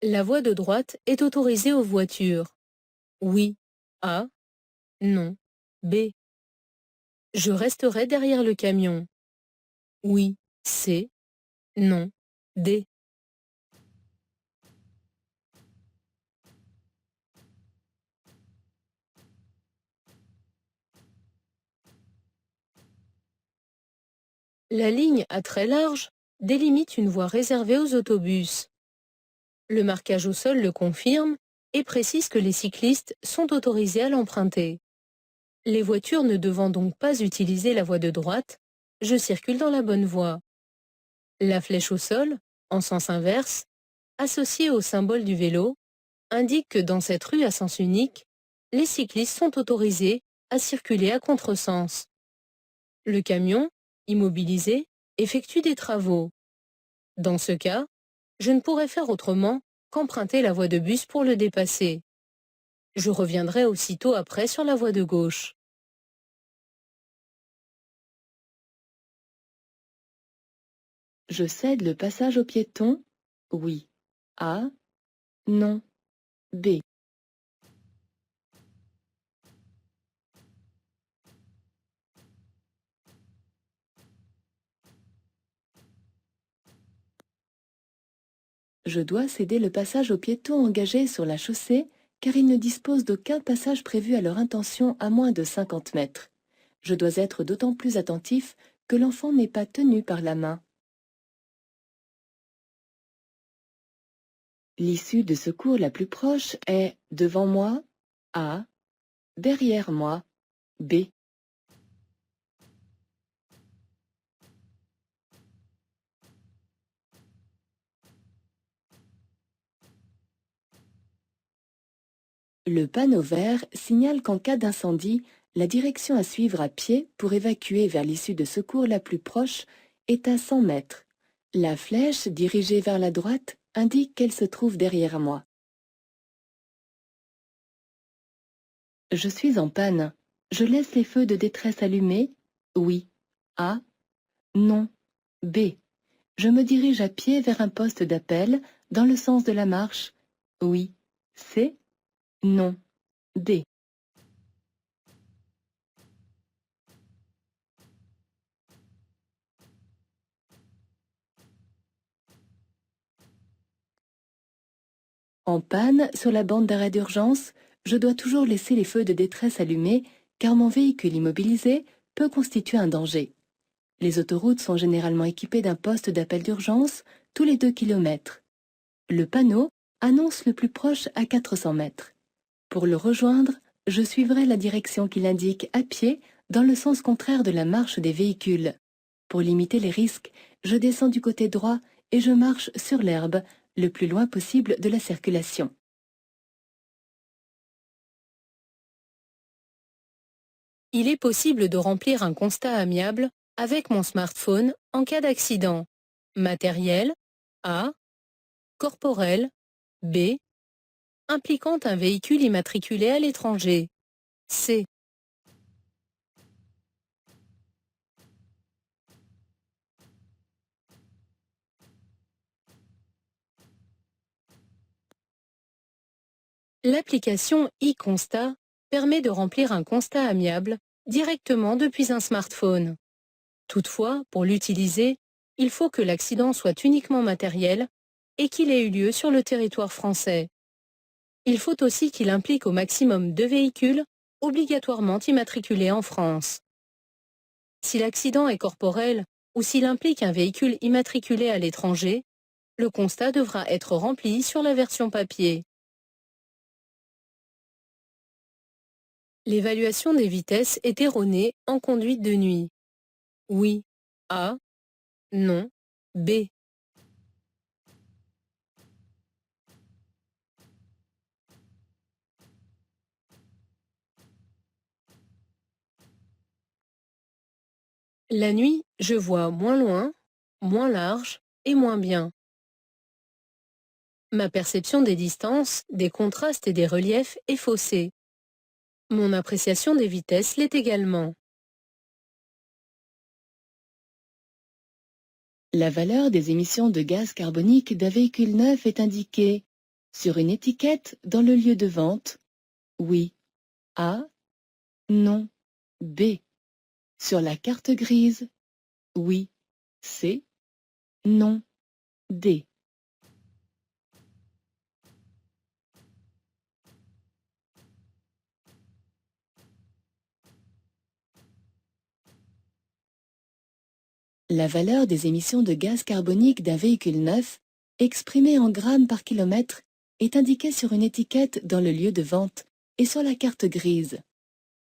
La voie de droite est autorisée aux voitures. Oui. A. Non. B. Je resterai derrière le camion. Oui. C. Non. D. La ligne à très large délimite une voie réservée aux autobus. Le marquage au sol le confirme et précise que les cyclistes sont autorisés à l'emprunter. Les voitures ne devant donc pas utiliser la voie de droite, je circule dans la bonne voie. La flèche au sol, en sens inverse, associée au symbole du vélo, indique que dans cette rue à sens unique, les cyclistes sont autorisés à circuler à contresens. Le camion, immobilisé, effectue des travaux. Dans ce cas, je ne pourrais faire autrement qu'emprunter la voie de bus pour le dépasser. Je reviendrai aussitôt après sur la voie de gauche. Je cède le passage aux piétons? Oui. A. Non. B. Je dois céder le passage aux piétons engagés sur la chaussée car ils ne disposent d'aucun passage prévu à leur intention à moins de 50 mètres. Je dois être d'autant plus attentif que l'enfant n'est pas tenu par la main. L'issue de secours la plus proche est devant moi, A, derrière moi, B. Le panneau vert signale qu'en cas d'incendie, la direction à suivre à pied pour évacuer vers l'issue de secours la plus proche est à 100 mètres. La flèche dirigée vers la droite indique qu'elle se trouve derrière moi. Je suis en panne. Je laisse les feux de détresse allumés? Oui. A. Non. B. Je me dirige à pied vers un poste d'appel dans le sens de la marche? Oui. C. Non. D. En panne, sur la bande d'arrêt d'urgence, je dois toujours laisser les feux de détresse allumés car mon véhicule immobilisé peut constituer un danger. Les autoroutes sont généralement équipées d'un poste d'appel d'urgence tous les 2 kilomètres. Le panneau annonce le plus proche à 400 mètres. Pour le rejoindre, je suivrai la direction qu'il indique à pied dans le sens contraire de la marche des véhicules. Pour limiter les risques, je descends du côté droit et je marche sur l'herbe, le plus loin possible de la circulation. Il est possible de remplir un constat amiable avec mon smartphone en cas d'accident. Matériel, A. Corporel, B. Impliquant un véhicule immatriculé à l'étranger, C. L'application e-Constat permet de remplir un constat amiable directement depuis un smartphone. Toutefois, pour l'utiliser, il faut que l'accident soit uniquement matériel et qu'il ait eu lieu sur le territoire français. Il faut aussi qu'il implique au maximum 2 véhicules obligatoirement immatriculés en France. Si l'accident est corporel ou s'il implique un véhicule immatriculé à l'étranger, le constat devra être rempli sur la version papier. L'évaluation des vitesses est erronée en conduite de nuit. Oui. A. Non. B. La nuit, je vois moins loin, moins large et moins bien. Ma perception des distances, des contrastes et des reliefs est faussée. Mon appréciation des vitesses l'est également. La valeur des émissions de gaz carbonique d'un véhicule neuf est indiquée Sur une étiquette dans le lieu de vente, oui. A. Non. B. Sur la carte grise, oui. C. Non. D. La valeur des émissions de gaz carbonique d'un véhicule neuf, exprimée en grammes par kilomètre, est indiquée sur une étiquette dans le lieu de vente et sur la carte grise.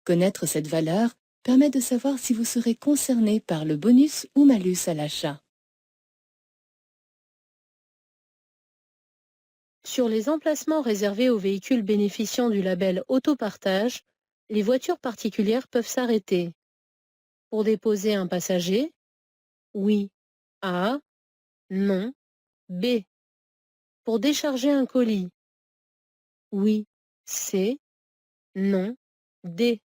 Connaître cette valeur permet de savoir si vous serez concerné par le bonus ou malus à l'achat. Sur les emplacements réservés aux véhicules bénéficiant du label Autopartage, les voitures particulières peuvent s'arrêter. Pour déposer un passager, oui. A. Non. B. Pour décharger un colis, oui. C. Non. D.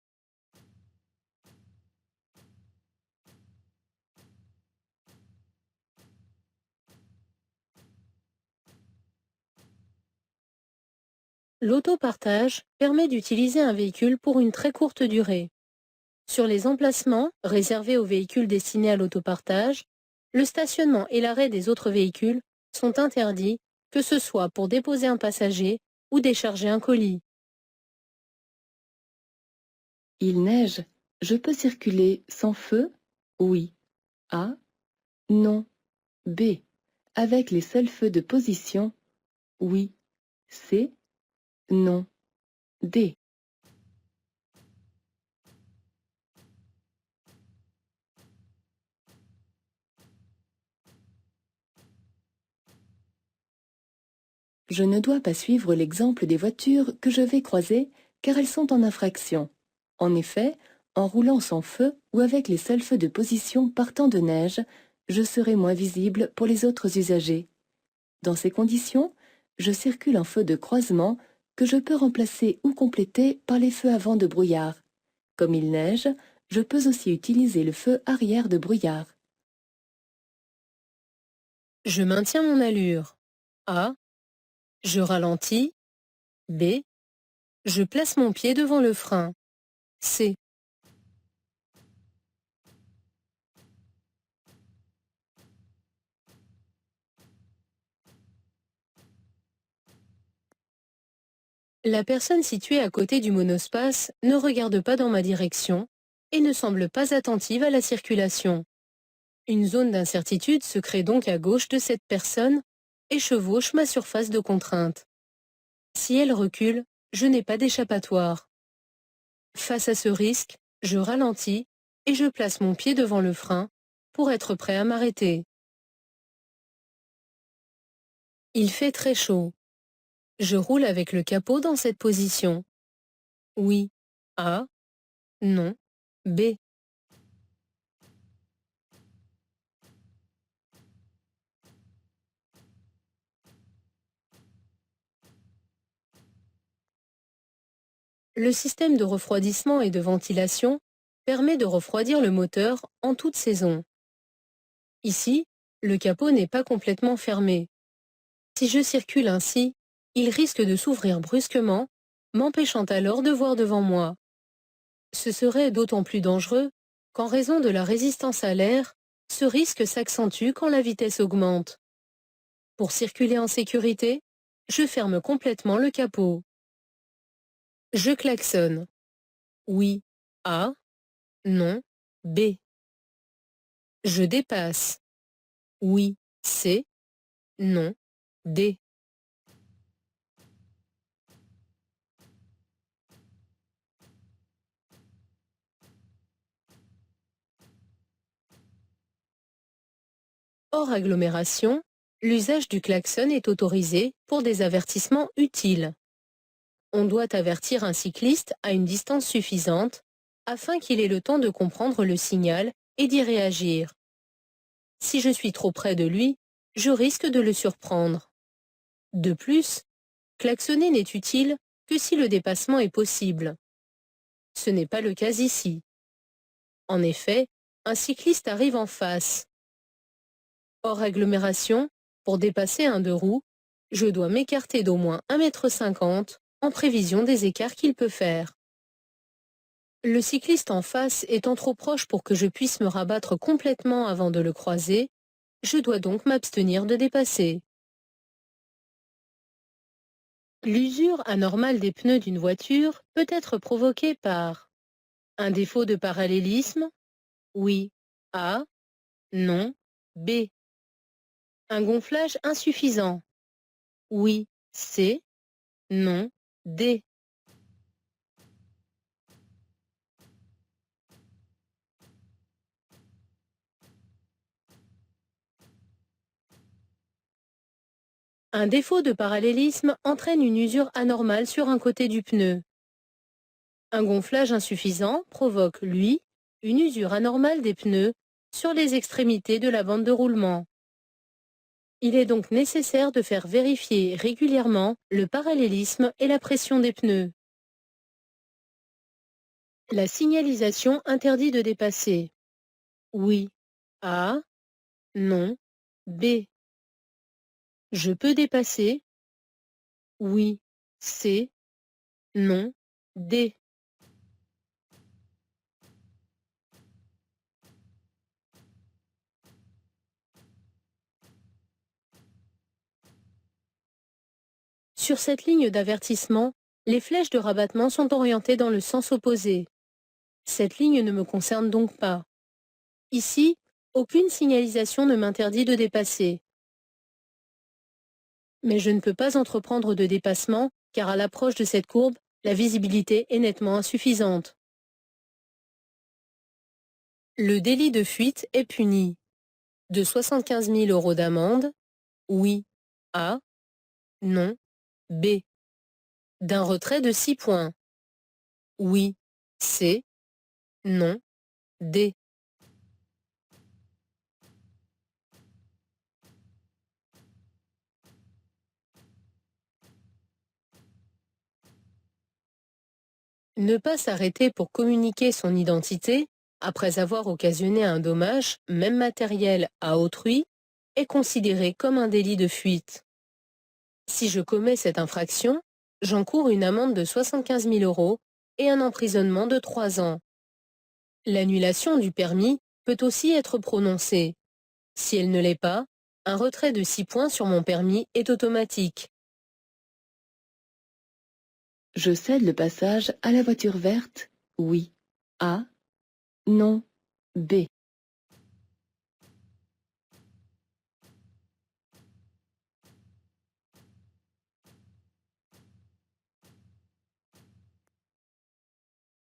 L'autopartage permet d'utiliser un véhicule pour une très courte durée. Sur les emplacements réservés aux véhicules destinés à l'autopartage, le stationnement et l'arrêt des autres véhicules sont interdits, que ce soit pour déposer un passager ou décharger un colis. Il neige. Je peux circuler sans feu? Oui. A. Non. B. Avec les seuls feux de position? Oui. C. Non. D. Je ne dois pas suivre l'exemple des voitures que je vais croiser car elles sont en infraction. En effet, en roulant sans feu ou avec les seuls feux de position partant de neige, je serai moins visible pour les autres usagers. Dans ces conditions, je circule en feu de croisement que je peux remplacer ou compléter par les feux avant de brouillard. Comme il neige, je peux aussi utiliser le feu arrière de brouillard. Je maintiens mon allure. A. Je ralentis. B. Je place mon pied devant le frein. C. La personne située à côté du monospace ne regarde pas dans ma direction et ne semble pas attentive à la circulation. Une zone d'incertitude se crée donc à gauche de cette personne et chevauche ma surface de contrainte. Si elle recule, je n'ai pas d'échappatoire. Face à ce risque, je ralentis et je place mon pied devant le frein pour être prêt à m'arrêter. Il fait très chaud. Je roule avec le capot dans cette position. Oui. A. Non. B. Le système de refroidissement et de ventilation permet de refroidir le moteur en toute saison. Ici, le capot n'est pas complètement fermé. Si je circule ainsi, il risque de s'ouvrir brusquement, m'empêchant alors de voir devant moi. Ce serait d'autant plus dangereux qu'en raison de la résistance à l'air, ce risque s'accentue quand la vitesse augmente. Pour circuler en sécurité, je ferme complètement le capot. Je klaxonne. Oui. A. Non. B. Je dépasse. Oui. C. Non. D. Hors agglomération, l'usage du klaxon est autorisé pour des avertissements utiles. On doit avertir un cycliste à une distance suffisante afin qu'il ait le temps de comprendre le signal et d'y réagir. Si je suis trop près de lui, je risque de le surprendre. De plus, klaxonner n'est utile que si le dépassement est possible. Ce n'est pas le cas ici. En effet, un cycliste arrive en face. Hors agglomération, pour dépasser un deux roues, Je dois m'écarter d'au moins 1,50 m en prévision des écarts qu'il peut faire. Le cycliste en face étant trop proche pour que je puisse me rabattre complètement avant de le croiser, je dois donc m'abstenir de dépasser. L'usure anormale des pneus d'une voiture peut être provoquée par un défaut de parallélisme, oui, A, non, B. Un gonflage insuffisant, oui, C, non, D. Un défaut de parallélisme entraîne une usure anormale sur un côté du pneu. Un gonflage insuffisant provoque, lui, une usure anormale des pneus sur les extrémités de la bande de roulement. Il est donc nécessaire de faire vérifier régulièrement le parallélisme et la pression des pneus. La signalisation interdit de dépasser. Oui, A, non, B. Je peux dépasser. Oui, C, non, D. Sur cette ligne d'avertissement, les flèches de rabattement sont orientées dans le sens opposé. Cette ligne ne me concerne donc pas. Ici, aucune signalisation ne m'interdit de dépasser. Mais je ne peux pas entreprendre de dépassement car à l'approche de cette courbe, la visibilité est nettement insuffisante. Le délit de fuite est puni de 75 000 € d'amende, oui, A, non, B. D'un retrait de 6 points, oui, C, non, D. Ne pas s'arrêter pour communiquer son identité, après avoir occasionné un dommage, même matériel, à autrui, est considéré comme un délit de fuite. Si je commets cette infraction, j'encours une amende de 75 000 € et un emprisonnement de 3 ans. L'annulation du permis peut aussi être prononcée. Si elle ne l'est pas, un retrait de 6 points sur mon permis est automatique. Je cède le passage à la voiture verte, oui. A, non, B.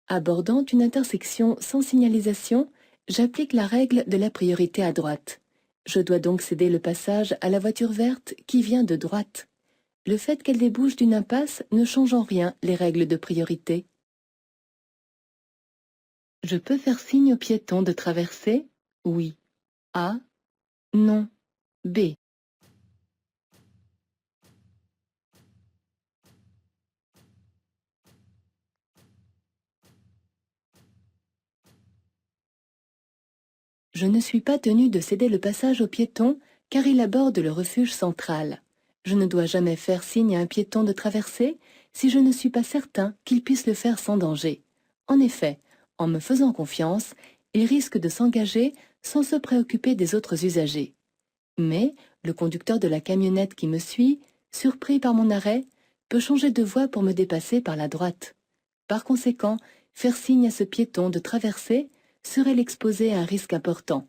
Abordant une intersection sans signalisation, j'applique la règle de la priorité à droite. Je dois donc céder le passage à la voiture verte qui vient de droite. Le fait qu'elle débouche d'une impasse ne change en rien les règles de priorité. Je peux faire signe aux piétons de traverser, oui. A, non, B. Je ne suis pas tenu de céder le passage aux piétons car il aborde le refuge central. Je ne dois jamais faire signe à un piéton de traverser si je ne suis pas certain qu'il puisse le faire sans danger. En effet, en me faisant confiance, il risque de s'engager sans se préoccuper des autres usagers. Mais le conducteur de la camionnette qui me suit, surpris par mon arrêt, peut changer de voie pour me dépasser par la droite. Par conséquent, faire signe à ce piéton de traverser serait l'exposer à un risque important.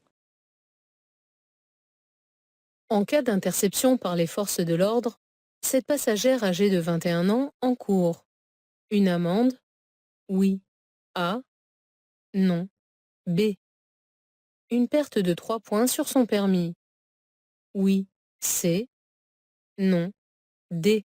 En cas d'interception par les forces de l'ordre, cette passagère âgée de 21 ans encourt une amende, oui, A, non, B. Une perte de 3 points sur son permis, oui, C, non, D.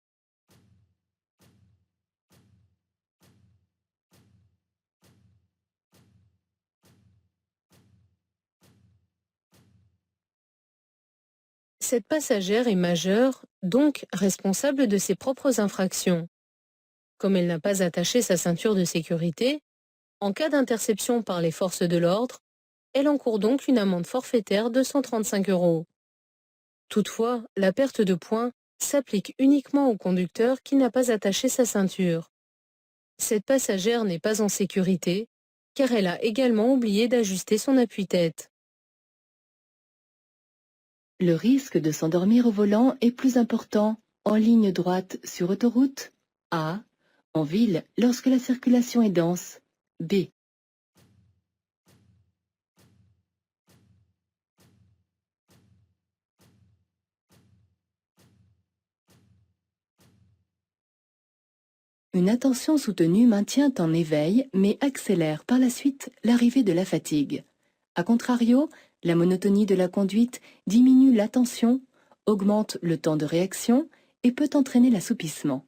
Cette passagère est majeure, donc responsable de ses propres infractions. Comme elle n'a pas attaché sa ceinture de sécurité, en cas d'interception par les forces de l'ordre, elle encourt donc une amende forfaitaire de 135 €. Toutefois, la perte de points s'applique uniquement au conducteur qui n'a pas attaché sa ceinture. Cette passagère n'est pas en sécurité, car elle a également oublié d'ajuster son appuie-tête. Le risque de s'endormir au volant est plus important en ligne droite sur autoroute. A. En ville lorsque la circulation est dense. B. Une attention soutenue maintient en éveil, mais accélère par la suite l'arrivée de la fatigue. A contrario, la monotonie de la conduite diminue l'attention, augmente le temps de réaction et peut entraîner l'assoupissement.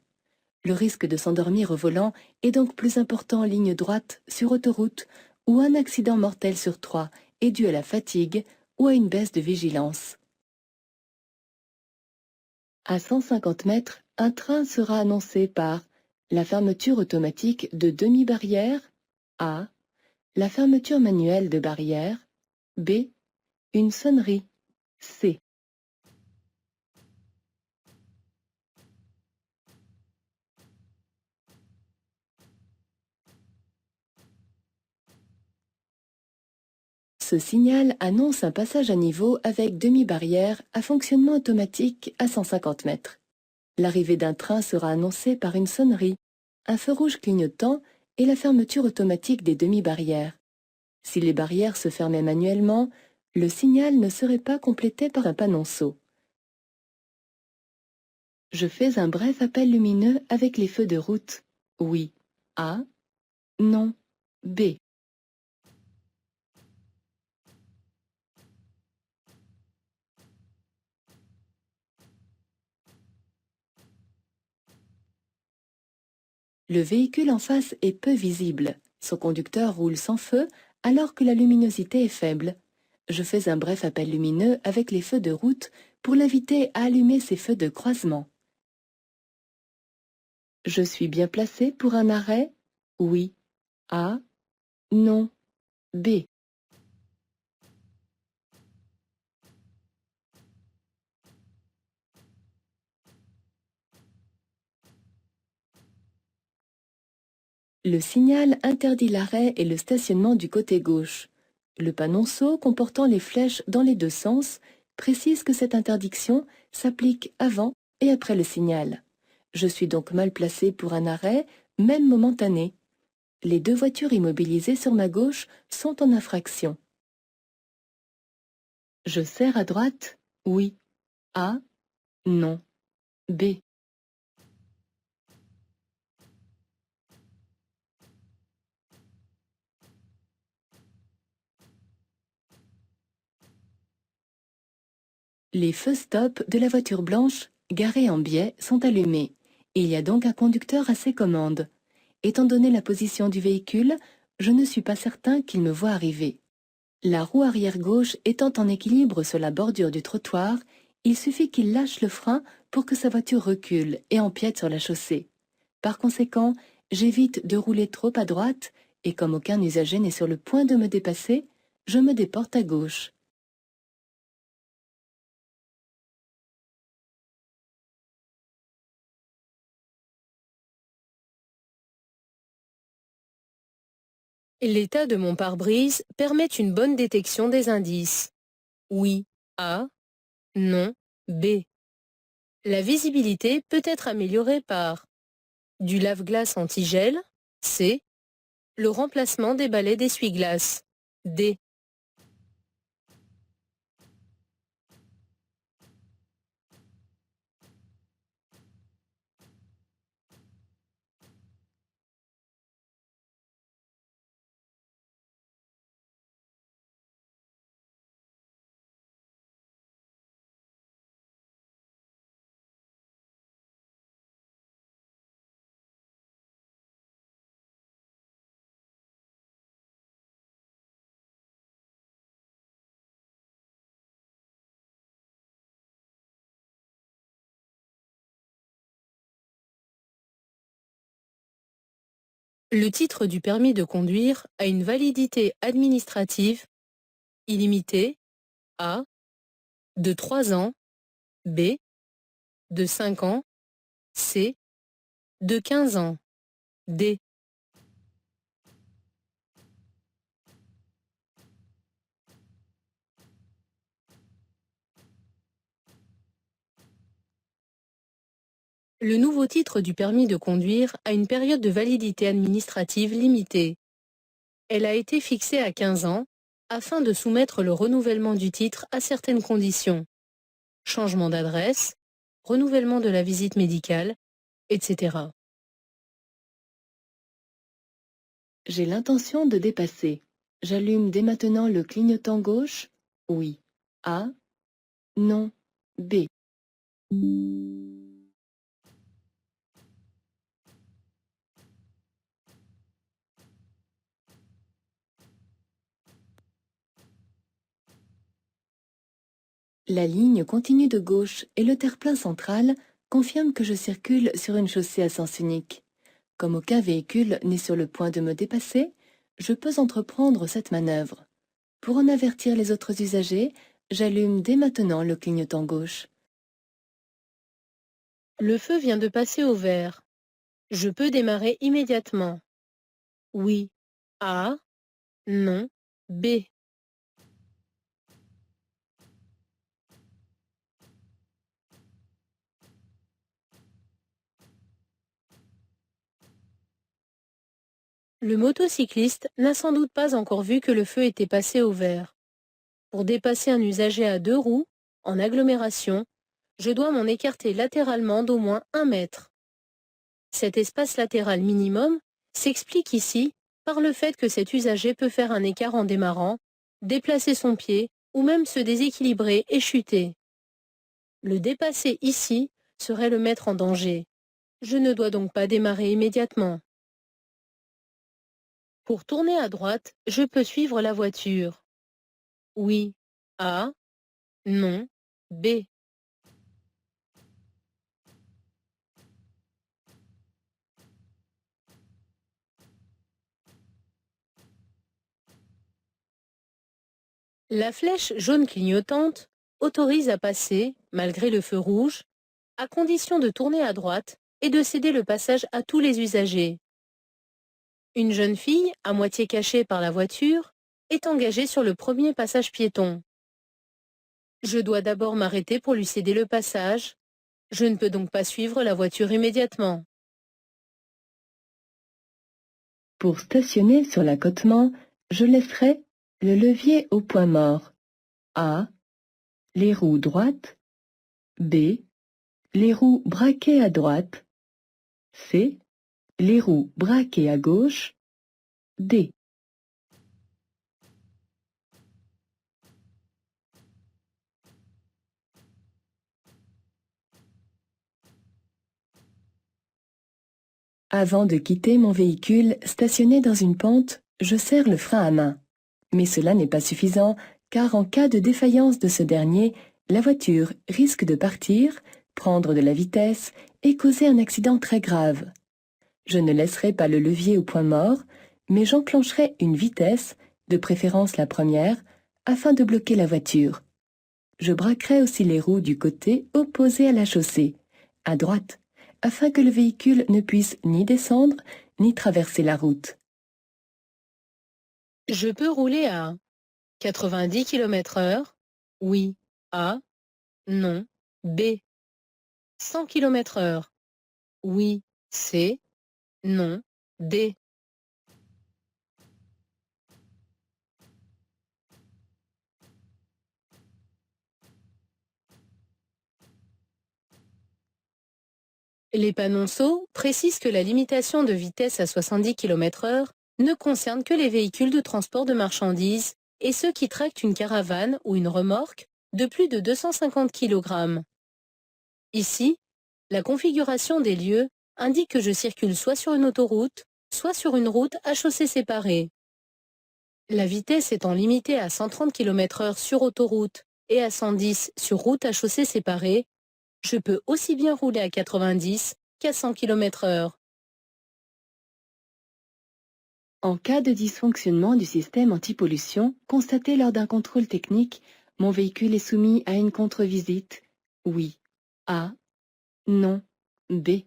Le risque de s'endormir au volant est donc plus important en ligne droite sur autoroute où un accident mortel sur 3 est dû à la fatigue ou à une baisse de vigilance. À 150 mètres, un train sera annoncé par la fermeture automatique de demi-barrière. A. La fermeture manuelle de barrière. B. Une sonnerie. C. Ce signal annonce un passage à niveau avec demi-barrière à fonctionnement automatique à 150 mètres. L'arrivée d'un train sera annoncée par une sonnerie, un feu rouge clignotant et la fermeture automatique des demi-barrières. Si les barrières se fermaient manuellement, le signal ne serait pas complété par un panonceau. Je fais un bref appel lumineux avec les feux de route. Oui. A. Non. B. Le véhicule en face est peu visible. Son conducteur roule sans feu alors que la luminosité est faible. Je fais un bref appel lumineux avec les feux de route pour l'inviter à allumer ses feux de croisement. Je suis bien placé pour un arrêt? Oui. A. Non. B. Le signal interdit l'arrêt et le stationnement du côté gauche. Le panonceau comportant les flèches dans les deux sens précise que cette interdiction s'applique avant et après le signal. Je suis donc mal placé pour un arrêt, même momentané. Les deux voitures immobilisées sur ma gauche sont en infraction. Je serre à droite? Oui. A. Non. B. Les feux stop de la voiture blanche, garée en biais, sont allumés. Il y a donc un conducteur à ses commandes. Étant donné la position du véhicule, je ne suis pas certain qu'il me voie arriver. La roue arrière gauche étant en équilibre sur la bordure du trottoir, il suffit qu'il lâche le frein pour que sa voiture recule et empiète sur la chaussée. Par conséquent, j'évite de rouler trop à droite et comme aucun usager n'est sur le point de me dépasser, je me déporte à gauche. L'état de mon pare-brise permet une bonne détection des indices. Oui, A. Non, B. La visibilité peut être améliorée par du lave-glace anti-gel, C. Le remplacement des balais d'essuie-glace, D. Le titre du permis de conduire a une validité administrative illimitée, A. De 3 ans, B. De 5 ans. C. De 15 ans. D. Le nouveau titre du permis de conduire a une période de validité administrative limitée. Elle a été fixée à 15 ans afin de soumettre le renouvellement du titre à certaines conditions. Changement d'adresse, renouvellement de la visite médicale, etc. J'ai l'intention de dépasser. J'allume dès maintenant le clignotant gauche. Oui. A. Non. B. La ligne continue de gauche et le terre-plein central confirme que je circule sur une chaussée à sens unique. Comme aucun véhicule n'est sur le point de me dépasser, je peux entreprendre cette manœuvre. Pour en avertir les autres usagers, j'allume dès maintenant le clignotant gauche. Le feu vient de passer au vert. Je peux démarrer immédiatement. Oui. A. Non. B. Le motocycliste n'a sans doute pas encore vu que le feu était passé au vert. Pour dépasser un usager à 2 roues, en agglomération, je dois m'en écarter latéralement d'au moins 1 mètre. Cet espace latéral minimum s'explique ici par le fait que cet usager peut faire un écart en démarrant, déplacer son pied ou même se déséquilibrer et chuter. Le dépasser ici serait le mettre en danger. Je ne dois donc pas démarrer immédiatement. Pour tourner à droite, je peux suivre la voiture. Oui. A. Non. B. La flèche jaune clignotante autorise à passer, malgré le feu rouge, à condition de tourner à droite et de céder le passage à tous les usagers. Une jeune fille, à moitié cachée par la voiture, est engagée sur le premier passage piéton. Je dois d'abord m'arrêter pour lui céder le passage. Je ne peux donc pas suivre la voiture immédiatement. Pour stationner sur l'accotement, je laisserai le levier au point mort. A. Les roues droites. B. Les roues braquées à droite. C. Les roues braquées à gauche. D. Avant de quitter mon véhicule stationné dans une pente, je serre le frein à main. Mais cela n'est pas suffisant, car en cas de défaillance de ce dernier, la voiture risque de partir, prendre de la vitesse et causer un accident très grave. Je ne laisserai pas le levier au point mort, mais j'enclencherai une vitesse, de préférence la première, afin de bloquer la voiture. Je braquerai aussi les roues du côté opposé à la chaussée, à droite, afin que le véhicule ne puisse ni descendre ni traverser la route. Je peux rouler à 90 km/h. Oui. A. Non. B. 100 km/h. Oui. C. Non. D. Les panonceaux précisent que la limitation de vitesse à 70 km/h ne concerne que les véhicules de transport de marchandises et ceux qui tractent une caravane ou une remorque de plus de 250 kg. Ici, la configuration des lieux indique que je circule soit sur une autoroute, soit sur une route à chaussée séparée. La vitesse étant limitée à 130 km/h sur autoroute et à 110 sur route à chaussée séparée, je peux aussi bien rouler à 90 qu'à 100 km/h. En cas de dysfonctionnement du système anti-pollution constaté lors d'un contrôle technique, mon véhicule est soumis à une contre-visite. Oui. A. non, B.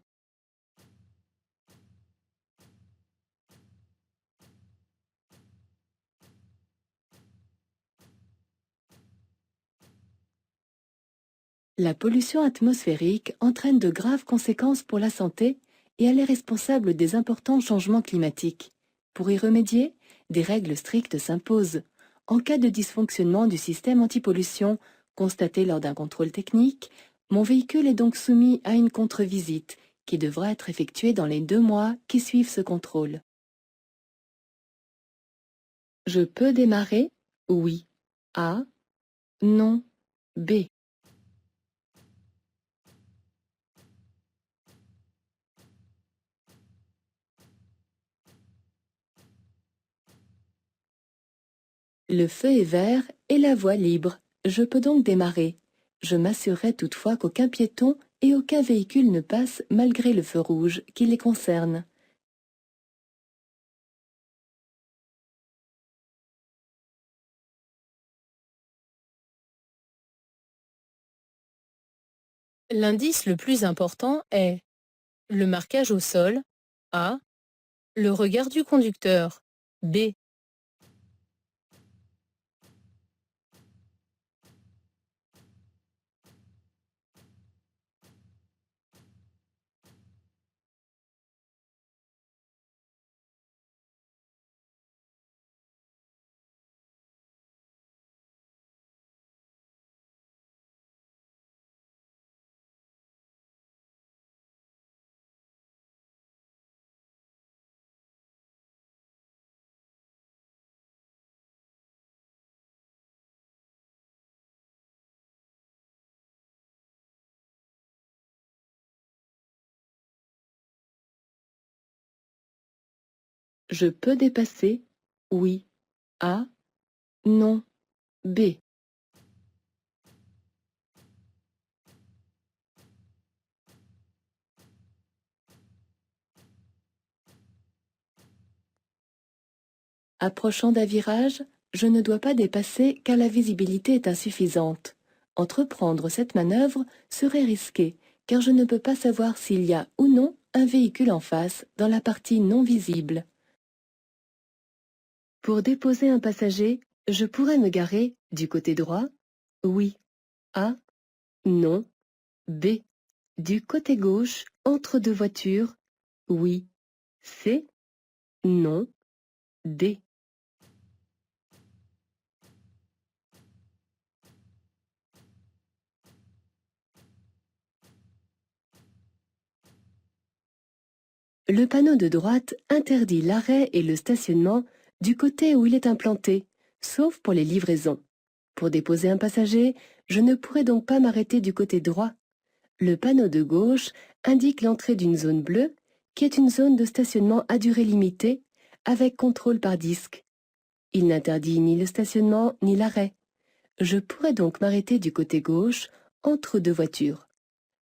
La pollution atmosphérique entraîne de graves conséquences pour la santé et elle est responsable des importants changements climatiques. Pour y remédier, des règles strictes s'imposent. En cas de dysfonctionnement du système antipollution constaté lors d'un contrôle technique, mon véhicule est donc soumis à une contre-visite qui devra être effectuée dans les 2 mois qui suivent ce contrôle. Je peux démarrer? Oui. A. Non. B. Le feu est vert et la voie libre. Je peux donc démarrer. Je m'assurerai toutefois qu'aucun piéton et aucun véhicule ne passe malgré le feu rouge qui les concerne. L'indice le plus important est le marquage au sol, A, le regard du conducteur, B. Je peux dépasser? Oui. A. Non. B. Approchant d'un virage, je ne dois pas dépasser car la visibilité est insuffisante. Entreprendre cette manœuvre serait risqué car je ne peux pas savoir s'il y a ou non un véhicule en face dans la partie non visible. Pour déposer un passager, je pourrais me garer du côté droit? Oui. A. Non. B. Du côté gauche, entre 2 voitures? Oui. C. Non. D. Le panneau de droite interdit l'arrêt et le stationnement du côté où il est implanté, sauf pour les livraisons. Pour déposer un passager, je ne pourrais donc pas m'arrêter du côté droit. Le panneau de gauche indique l'entrée d'une zone bleue, qui est une zone de stationnement à durée limitée, avec contrôle par disque. Il n'interdit ni le stationnement ni l'arrêt. Je pourrais donc m'arrêter du côté gauche, entre 2 voitures.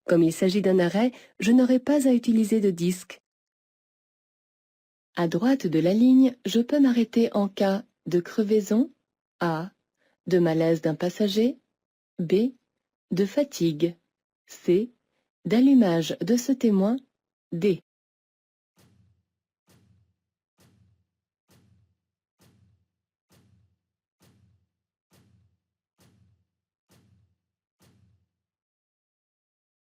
Comme il s'agit d'un arrêt, je n'aurai pas à utiliser de disque. À droite de la ligne, je peux m'arrêter en cas de crevaison, A, de malaise d'un passager, B, de fatigue, C, d'allumage de ce témoin, D.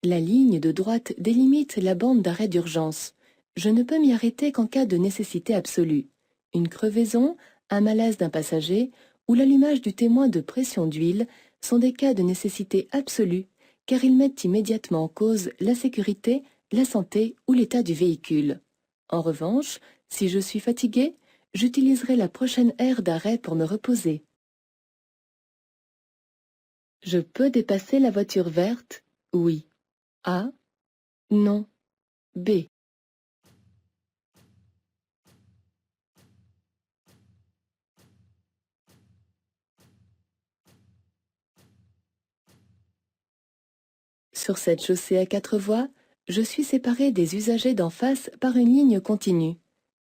La ligne de droite délimite la bande d'arrêt d'urgence. Je ne peux m'y arrêter qu'en cas de nécessité absolue. Une crevaison, un malaise d'un passager ou l'allumage du témoin de pression d'huile sont des cas de nécessité absolue car ils mettent immédiatement en cause la sécurité, la santé ou l'état du véhicule. En revanche, si je suis fatigué, j'utiliserai la prochaine aire d'arrêt pour me reposer. Je peux dépasser la voiture verte? Oui. A. Non. B. Sur cette chaussée à 4 voies, je suis séparé des usagers d'en face par une ligne continue.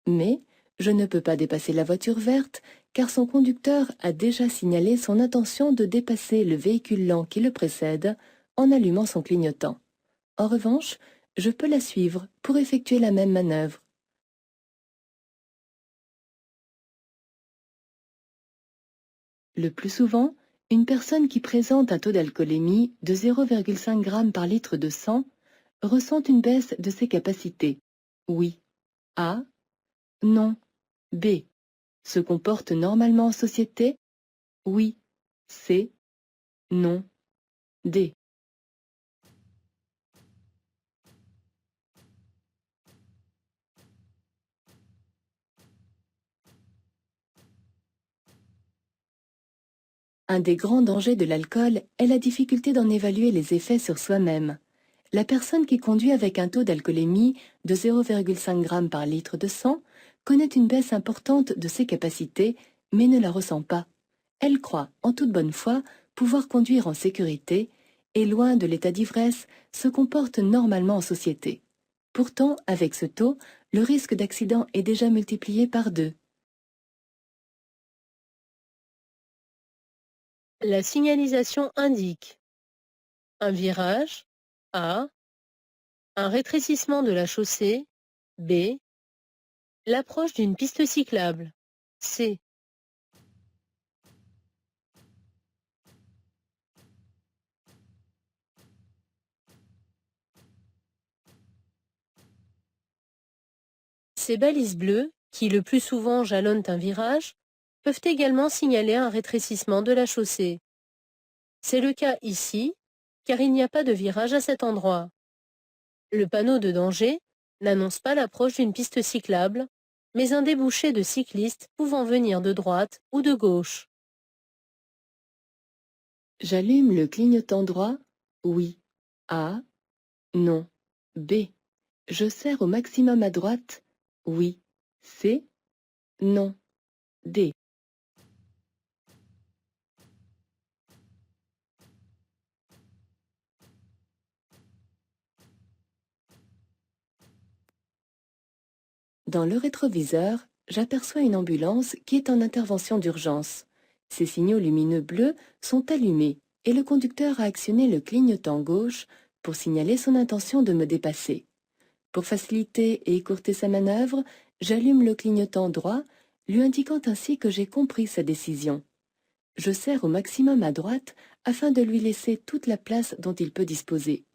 Mais je ne peux pas dépasser la voiture verte car son conducteur a déjà signalé son intention de dépasser le véhicule lent qui le précède en allumant son clignotant. En revanche, je peux la suivre pour effectuer la même manœuvre. Le plus souvent, une personne qui présente un taux d'alcoolémie de 0,5 g par litre de sang ressent une baisse de ses capacités. Oui. A. Non. B. Se comporte normalement en société? Oui. C. Non. D. Un des grands dangers de l'alcool est la difficulté d'en évaluer les effets sur soi-même. La personne qui conduit avec un taux d'alcoolémie de 0,5 g par litre de sang connaît une baisse importante de ses capacités, mais ne la ressent pas. Elle croit, en toute bonne foi, pouvoir conduire en sécurité et, loin de l'état d'ivresse, se comporte normalement en société. Pourtant, avec ce taux, le risque d'accident est déjà multiplié par 2. La signalisation indique un virage, A, un rétrécissement de la chaussée, B, l'approche d'une piste cyclable, C. Ces balises bleues, qui le plus souvent jalonnent un virage, peuvent également signaler un rétrécissement de la chaussée. C'est le cas ici, car il n'y a pas de virage à cet endroit. Le panneau de danger n'annonce pas l'approche d'une piste cyclable, mais un débouché de cyclistes pouvant venir de droite ou de gauche. J'allume le clignotant droit? Oui. A. Non. B. Je serre au maximum à droite? Oui. C. Non. D. Dans le rétroviseur, j'aperçois une ambulance qui est en intervention d'urgence. Ses signaux lumineux bleus sont allumés et le conducteur a actionné le clignotant gauche pour signaler son intention de me dépasser. Pour faciliter et écourter sa manœuvre, j'allume le clignotant droit, lui indiquant ainsi que j'ai compris sa décision. Je serre au maximum à droite afin de lui laisser toute la place dont il peut disposer.